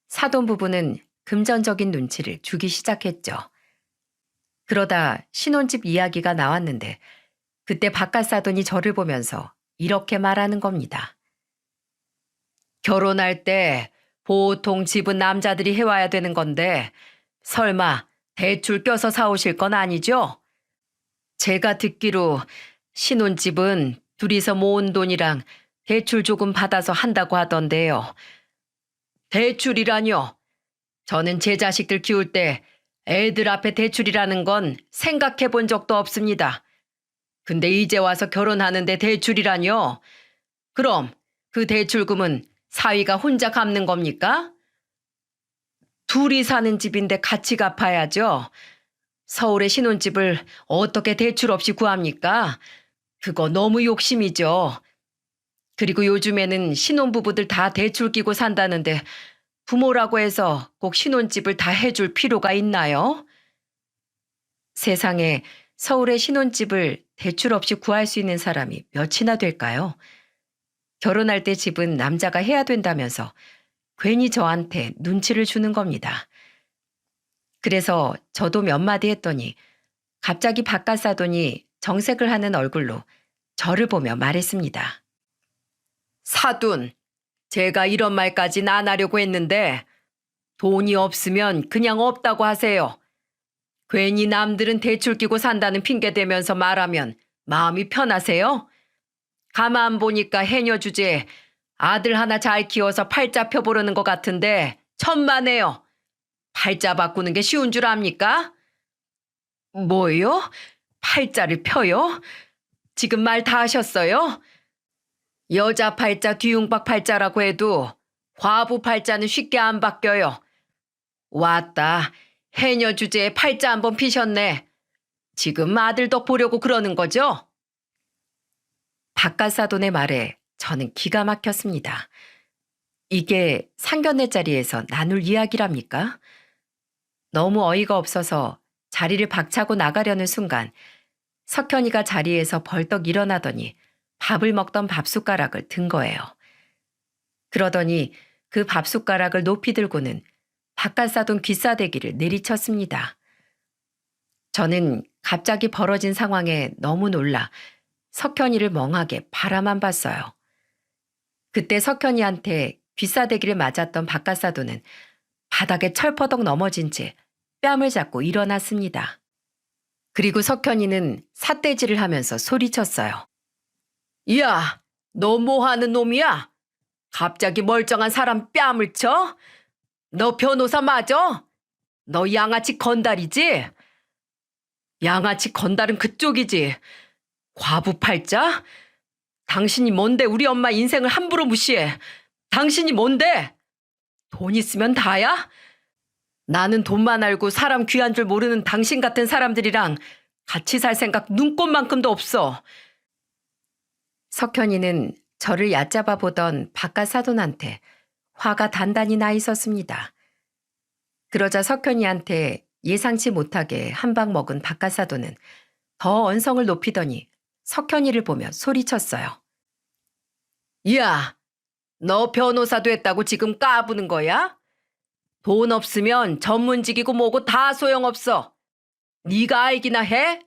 사돈 부부는 금전적인 눈치를 주기 시작했죠. 그러다 신혼집 이야기가 나왔는데 그때 바깥 사돈이 저를 보면서 이렇게 말하는 겁니다. 결혼할 때 보통 집은 남자들이 해와야 되는 건데 설마 대출 껴서 사오실 건 아니죠? 제가 듣기로 신혼집은 둘이서 모은 돈이랑 대출 조금 받아서 한다고 하던데요. 대출이라뇨? 저는 제 자식들 키울 때 애들 앞에 대출이라는 건 생각해 본 적도 없습니다. 근데 이제 와서 결혼하는데 대출이라뇨? 그럼 그 대출금은 사위가 혼자 갚는 겁니까? 둘이 사는 집인데 같이 갚아야죠. 서울의 신혼집을 어떻게 대출 없이 구합니까? 그거 너무 욕심이죠. 그리고 요즘에는 신혼부부들 다 대출 끼고 산다는데 부모라고 해서 꼭 신혼집을 다 해줄 필요가 있나요? 세상에 서울의 신혼집을 대출 없이 구할 수 있는 사람이 몇이나 될까요? 결혼할 때 집은 남자가 해야 된다면서 괜히 저한테 눈치를 주는 겁니다. 그래서 저도 몇 마디 했더니 갑자기 바깥 사돈이 정색을 하는 얼굴로 저를 보며 말했습니다. 사돈, 제가 이런 말까진 안 하려고 했는데 돈이 없으면 그냥 없다고 하세요. 괜히 남들은 대출 끼고 산다는 핑계 대면서 말하면 마음이 편하세요? 가만 보니까 해녀 주제에 아들 하나 잘 키워서 팔자 펴보려는 것 같은데 천만에요. 팔자 바꾸는 게 쉬운 줄 압니까? 뭐요? 팔자를 펴요? 지금 말 다 하셨어요? 여자 팔자 뒤웅박 팔자라고 해도 과부 팔자는 쉽게 안 바뀌어요. 왔다. 해녀 주제에 팔자 한번 피셨네. 지금 아들 덕 보려고 그러는 거죠? 바깥 사돈의 말에 저는 기가 막혔습니다. 이게 상견례 자리에서 나눌 이야기랍니까? 너무 어이가 없어서 자리를 박차고 나가려는 순간 석현이가 자리에서 벌떡 일어나더니 밥을 먹던 밥숟가락을 든 거예요. 그러더니 그 밥숟가락을 높이 들고는 바깥 사돈 귀싸대기를 내리쳤습니다. 저는 갑자기 벌어진 상황에 너무 놀라 석현이를 멍하게 바라만 봤어요. 그때 석현이한테 귀싸대기를 맞았던 바깥 사돈은 바닥에 철퍼덕 넘어진 채 뺨을 잡고 일어났습니다. 그리고 석현이는 삿대질을 하면서 소리쳤어요. 야, 너 뭐하는 놈이야? 갑자기 멀쩡한 사람 뺨을 쳐? 너 변호사 맞아? 너 양아치 건달이지? 양아치 건달은 그쪽이지. 과부 팔자? 당신이 뭔데 우리 엄마 인생을 함부로 무시해? 당신이 뭔데? 돈 있으면 다야? 나는 돈만 알고 사람 귀한 줄 모르는 당신 같은 사람들이랑 같이 살 생각 눈꼽만큼도 없어. 석현이는 저를 얕잡아 보던 바깥 사돈한테 화가 단단히 나 있었습니다. 그러자 석현이한테 예상치 못하게 한 방 먹은 바깥 사돈은 더 언성을 높이더니 석현이를 보며 소리쳤어요. 야, 너 변호사 됐다고 지금 까부는 거야? 돈 없으면 전문직이고 뭐고 다 소용없어. 네가 알기나 해?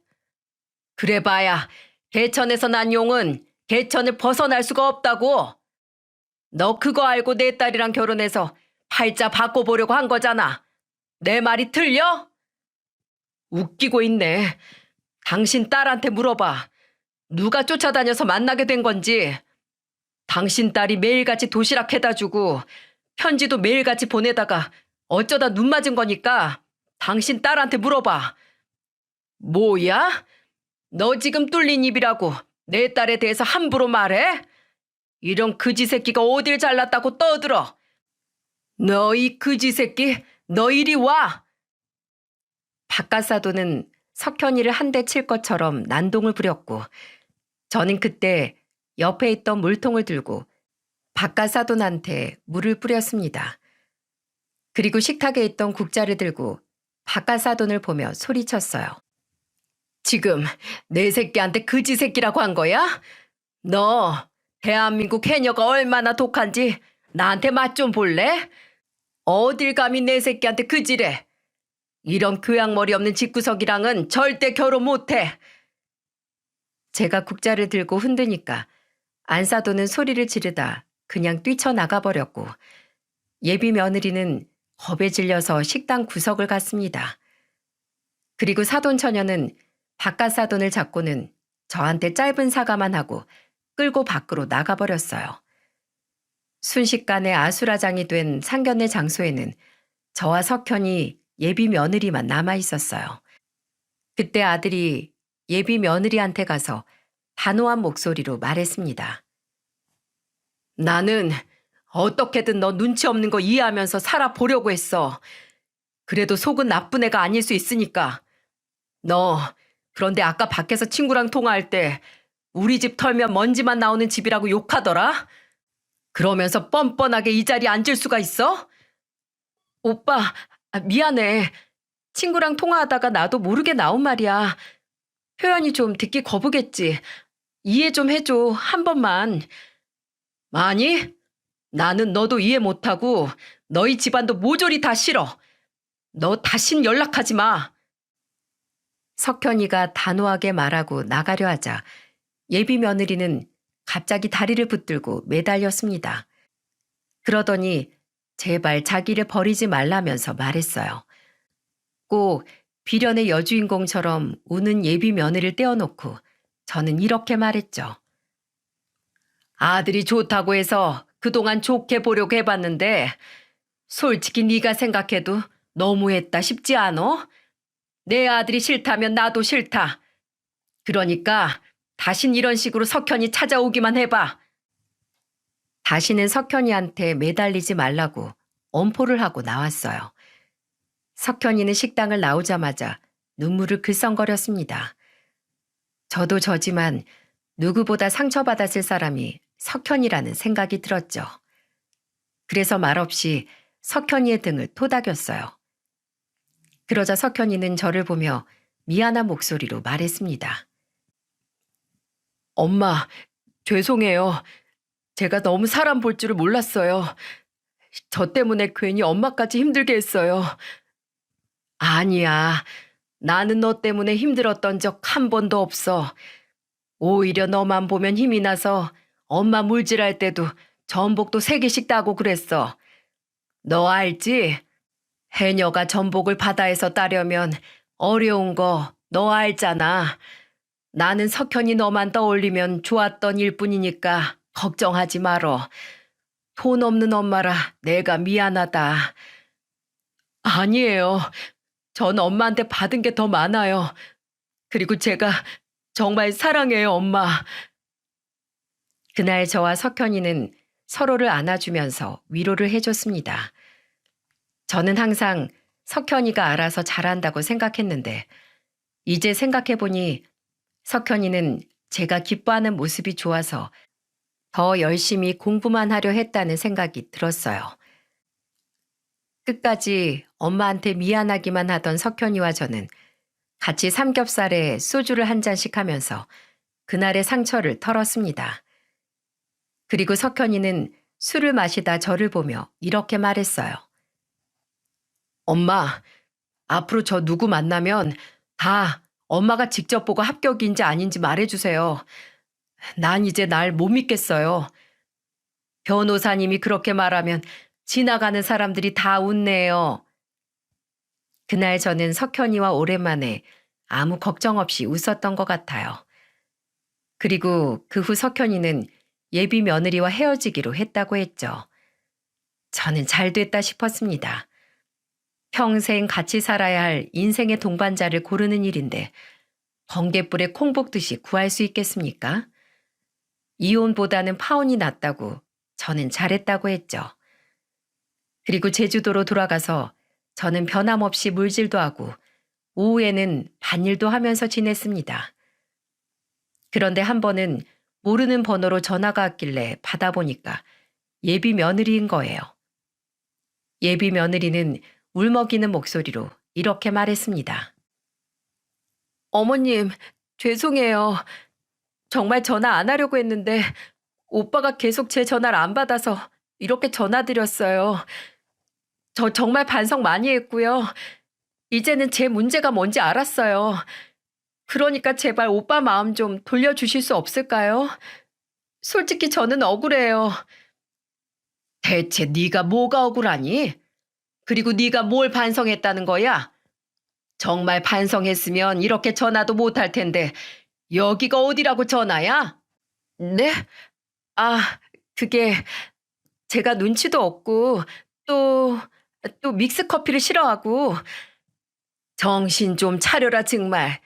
그래봐야 개천에서 난 용은 개천을 벗어날 수가 없다고. 너 그거 알고 내 딸이랑 결혼해서 팔자 바꿔보려고 한 거잖아. 내 말이 틀려? 웃기고 있네. 당신 딸한테 물어봐. 누가 쫓아다녀서 만나게 된 건지, 당신 딸이 매일같이 도시락 해다 주고 편지도 매일같이 보내다가 어쩌다 눈 맞은 거니까 당신 딸한테 물어봐. 뭐야? 너 지금 뚫린 입이라고 내 딸에 대해서 함부로 말해? 이런 그지 새끼가 어딜 잘났다고 떠들어. 너 이 그지 새끼, 너 이리 와. 바깥사도는 석현이를 한 대 칠 것처럼 난동을 부렸고 저는 그때 옆에 있던 물통을 들고 바깥사돈한테 물을 뿌렸습니다. 그리고 식탁에 있던 국자를 들고 바깥사돈을 보며 소리쳤어요. 지금 내 새끼한테 그지 새끼라고 한 거야? 너 대한민국 해녀가 얼마나 독한지 나한테 맛 좀 볼래? 어딜 감히 내 새끼한테 그지래? 이런 교양머리 없는 집구석이랑은 절대 결혼 못해. 제가 국자를 들고 흔드니까 안사돈은 소리를 지르다 그냥 뛰쳐나가버렸고 예비 며느리는 겁에 질려서 식당 구석을 갔습니다. 그리고 사돈 처녀는 바깥 사돈을 잡고는 저한테 짧은 사과만 하고 끌고 밖으로 나가버렸어요. 순식간에 아수라장이 된 상견례 장소에는 저와 석현이 예비 며느리만 남아 있었어요. 그때 아들이 예비 며느리한테 가서 단호한 목소리로 말했습니다. 나는 어떻게든 너 눈치 없는 거 이해하면서 살아보려고 했어. 그래도 속은 나쁜 애가 아닐 수 있으니까. 너 그런데 아까 밖에서 친구랑 통화할 때 우리 집 털면 먼지만 나오는 집이라고 욕하더라? 그러면서 뻔뻔하게 이 자리에 앉을 수가 있어? 오빠, 미안해. 친구랑 통화하다가 나도 모르게 나온 말이야. 표현이 좀 듣기 거부겠지. 이해 좀 해줘, 한 번만. 아니, 나는 너도 이해 못하고 너희 집안도 모조리 다 싫어. 너 다신 연락하지 마. 석현이가 단호하게 말하고 나가려 하자 예비 며느리는 갑자기 다리를 붙들고 매달렸습니다. 그러더니 제발 자기를 버리지 말라면서 말했어요. 꼭 비련의 여주인공처럼 우는 예비 며느리를 떼어놓고 저는 이렇게 말했죠. 아들이 좋다고 해서 그동안 좋게 보려고 해봤는데 솔직히 네가 생각해도 너무했다 싶지 않어? 내 아들이 싫다면 나도 싫다. 그러니까 다신 이런 식으로 석현이 찾아오기만 해봐. 다시는 석현이한테 매달리지 말라고 엄포를 하고 나왔어요. 석현이는 식당을 나오자마자 눈물을 글썽거렸습니다. 저도 저지만 누구보다 상처받았을 사람이 석현이라는 생각이 들었죠. 그래서 말없이 석현이의 등을 토닥였어요. 그러자 석현이는 저를 보며 미안한 목소리로 말했습니다. 엄마, 죄송해요. 제가 너무 사람 볼 줄을 몰랐어요. 저 때문에 괜히 엄마까지 힘들게 했어요. 아니야. 나는 너 때문에 힘들었던 적 한 번도 없어. 오히려 너만 보면 힘이 나서 엄마 물질할 때도 전복도 3개씩 따고 그랬어. 너 알지? 해녀가 전복을 바다에서 따려면 어려운 거 너 알잖아. 나는 석현이 너만 떠올리면 좋았던 일뿐이니까 걱정하지 말어. 돈 없는 엄마라 내가 미안하다. 아니에요. 전 엄마한테 받은 게 더 많아요. 그리고 제가 정말 사랑해요, 엄마. 그날 저와 석현이는 서로를 안아주면서 위로를 해줬습니다. 저는 항상 석현이가 알아서 잘한다고 생각했는데 이제 생각해보니 석현이는 제가 기뻐하는 모습이 좋아서 더 열심히 공부만 하려 했다는 생각이 들었어요. 끝까지 엄마한테 미안하기만 하던 석현이와 저는 같이 삼겹살에 소주를 한 잔씩 하면서 그날의 상처를 털었습니다. 그리고 석현이는 술을 마시다 저를 보며 이렇게 말했어요. 엄마, 앞으로 저 누구 만나면 다 엄마가 직접 보고 합격인지 아닌지 말해주세요. 난 이제 날 못 믿겠어요. 변호사님이 그렇게 말하면 지나가는 사람들이 다 웃네요. 그날 저는 석현이와 오랜만에 아무 걱정 없이 웃었던 것 같아요. 그리고 그 후 석현이는 예비 며느리와 헤어지기로 했다고 했죠. 저는 잘 됐다 싶었습니다. 평생 같이 살아야 할 인생의 동반자를 고르는 일인데 번갯불에 콩 볶듯이 구할 수 있겠습니까? 이혼보다는 파혼이 낫다고 저는 잘했다고 했죠. 그리고 제주도로 돌아가서 저는 변함없이 물질도 하고 오후에는 밭일도 하면서 지냈습니다. 그런데 한 번은 모르는 번호로 전화가 왔길래 받아보니까 예비 며느리인 거예요. 예비 며느리는 울먹이는 목소리로 이렇게 말했습니다. 어머님, 죄송해요. 정말 전화 안 하려고 했는데 오빠가 계속 제 전화를 안 받아서 이렇게 전화드렸어요. 저 정말 반성 많이 했고요. 이제는 제 문제가 뭔지 알았어요. 그러니까 제발 오빠 마음 좀 돌려주실 수 없을까요? 솔직히 저는 억울해요. 대체 네가 뭐가 억울하니? 그리고 네가 뭘 반성했다는 거야? 정말 반성했으면 이렇게 전화도 못할 텐데 여기가 어디라고 전화야? 네? 아, 그게 제가 눈치도 없고 또 믹스 커피를 싫어하고 정신 좀 차려라 정말.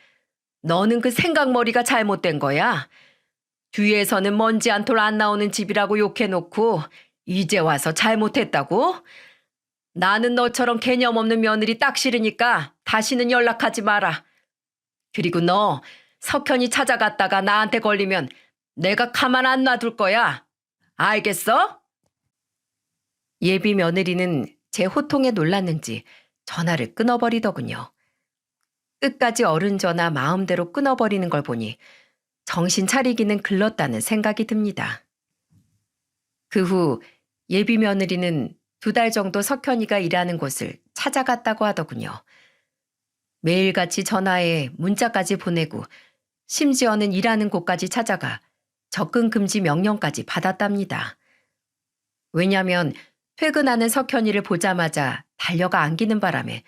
너는 그 생각머리가 잘못된 거야. 뒤에서는 먼지 한 톨 안 나오는 집이라고 욕해놓고 이제 와서 잘못했다고? 나는 너처럼 개념 없는 며느리 딱 싫으니까 다시는 연락하지 마라. 그리고 너 석현이 찾아갔다가 나한테 걸리면 내가 가만 안 놔둘 거야. 알겠어? 예비 며느리는 제 호통에 놀랐는지 전화를 끊어버리더군요. 끝까지 어른 전화 마음대로 끊어버리는 걸 보니 정신 차리기는 글렀다는 생각이 듭니다. 그 후 예비 며느리는 2달 정도 석현이가 일하는 곳을 찾아갔다고 하더군요. 매일같이 전화에 문자까지 보내고 심지어는 일하는 곳까지 찾아가 접근 금지 명령까지 받았답니다. 왜냐하면 퇴근하는 석현이를 보자마자 달려가 안기는 바람에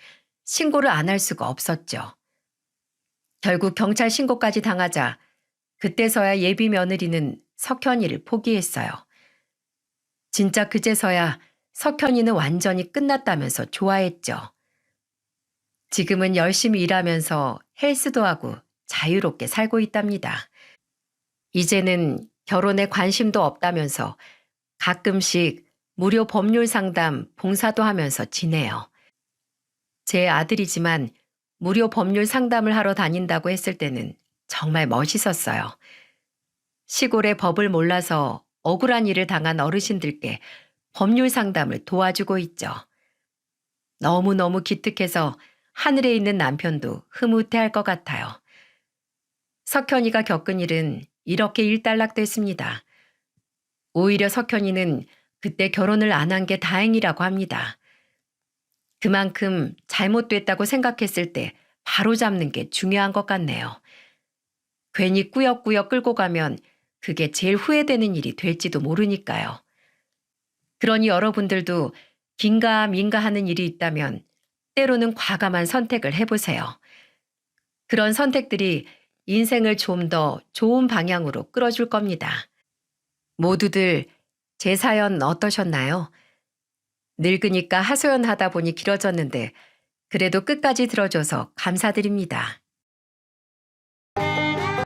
신고를 안 할 수가 없었죠. 결국 경찰 신고까지 당하자 그때서야 예비 며느리는 석현이를 포기했어요. 진짜 그제서야 석현이는 완전히 끝났다면서 좋아했죠. 지금은 열심히 일하면서 헬스도 하고 자유롭게 살고 있답니다. 이제는 결혼에 관심도 없다면서 가끔씩 무료 법률 상담 봉사도 하면서 지내요. 제 아들이지만 무료 법률 상담을 하러 다닌다고 했을 때는 정말 멋있었어요. 시골의 법을 몰라서 억울한 일을 당한 어르신들께 법률 상담을 도와주고 있죠. 너무너무 기특해서 하늘에 있는 남편도 흐뭇해할 것 같아요. 석현이가 겪은 일은 이렇게 일단락됐습니다. 오히려 석현이는 그때 결혼을 안 한 게 다행이라고 합니다. 그만큼 잘못됐다고 생각했을 때 바로 잡는 게 중요한 것 같네요. 괜히 꾸역꾸역 끌고 가면 그게 제일 후회되는 일이 될지도 모르니까요. 그러니 여러분들도 긴가민가 하는 일이 있다면 때로는 과감한 선택을 해보세요. 그런 선택들이 인생을 좀 더 좋은 방향으로 끌어줄 겁니다. 모두들 제 사연 어떠셨나요? 늙으니까 하소연하다 보니 길어졌는데 그래도 끝까지 들어줘서 감사드립니다.